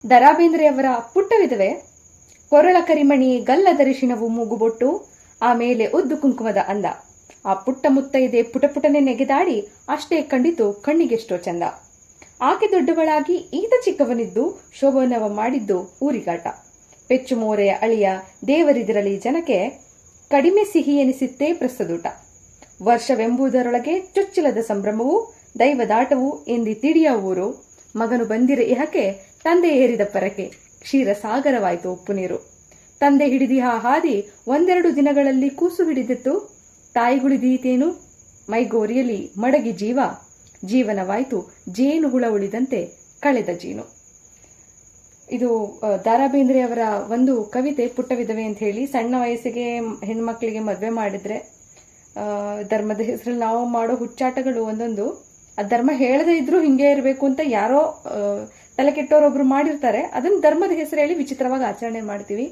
ದ.ರಾ ಬೇಂದ್ರೆಯವರ ಪುಟ್ಟ ವಿಧವೆ ಕೊರಳ ಕರಿಮಣಿ ಗಲ್ಲದರಿಶಿನವು ಮೂಗುಬೊಟ್ಟು ಆಮೇಲೆ ಉದ್ದು ಕುಂಕುಮದ ಅಂದ. ಆ ಪುಟ್ಟ ಮುತ್ತೈದೆ ಪುಟಪುಟನೆ ನೆಗೆದಾಡಿ ಅಷ್ಟೇ ಕಂಡಿತು ಕಣ್ಣಿಗೆಷ್ಟೋ ಚಂದ. ಆಕೆ ದೊಡ್ಡವಳಾಗಿ ಈತ ಚಿಕ್ಕವನಿದ್ದು ಶೋಭನವ ಮಾಡಿದ್ದು ಊರಿಗಾಟ. ಪೆಚ್ಚು ಮೋರೆಯ ಅಳಿಯ ದೇವರಿದಿರಲಿ ಜನಕ್ಕೆ ಕಡಿಮೆ ಸಿಹಿ ಎನಿಸಿತ್ತೇ ಪ್ರಸ್ತುತ. ವರ್ಷವೆಂಬುದರೊಳಗೆ ಚೊಚ್ಚಲದ ಸಂಭ್ರಮವು ದೈವದಾಟವು ಎಂದಿ ತಿಳಿಯ ಊರು. ಮಗನು ಬಂದಿರ ಇಹಕ್ಕೆ ತಂದೆ ಏರಿದ ಪರಕೆ ಕ್ಷೀರಸಾಗರವಾಯಿತು ಉಪ್ಪು ನೀರು. ತಂದೆ ಹಿಡಿದಿಹ ಹಾದಿ ಒಂದೆರಡು ದಿನಗಳಲ್ಲಿ ಕೂಸು ಹಿಡಿದಿತ್ತು. ತಾಯಿಗುಳಿದೀತೇನು ಮೈಗೋರಿಯಲಿ ಮಡಗಿ ಜೀವನವಾಯಿತು ಜೇನು ಹುಳ ಉಳಿದಂತೆ ಕಳೆದ ಜೀನು. ಇದು ದ.ರಾ ಬೇಂದ್ರೆಯವರ ಒಂದು ಕವಿತೆ ಪುಟ್ಟ ವಿಧವೆ ಅಂತ ಹೇಳಿ. ಸಣ್ಣ ವಯಸ್ಸಿಗೆ ಹೆಣ್ಮಕ್ಳಿಗೆ ಮದುವೆ ಮಾಡಿದ್ರೆ ಧರ್ಮದ ಹೆಸರಲ್ಲಿ ನಾವು ಮಾಡೋ ಹುಚ್ಚಾಟಗಳು ಒಂದೊಂದು. ಆ ಧರ್ಮ ಹೇಳದೇ ಇದ್ರೂ ಹಿಂಗೆ ಇರಬೇಕು ಅಂತ ಯಾರೋ ತಲೆ ಕೆಟ್ಟೋರೊಬ್ರು ಮಾಡಿರ್ತಾರೆ. ಅದನ್ನ ಧರ್ಮದ ಹೆಸರು ಹೇಳಿ ವಿಚಿತ್ರವಾಗಿ ಆಚರಣೆ ಮಾಡ್ತೀವಿ.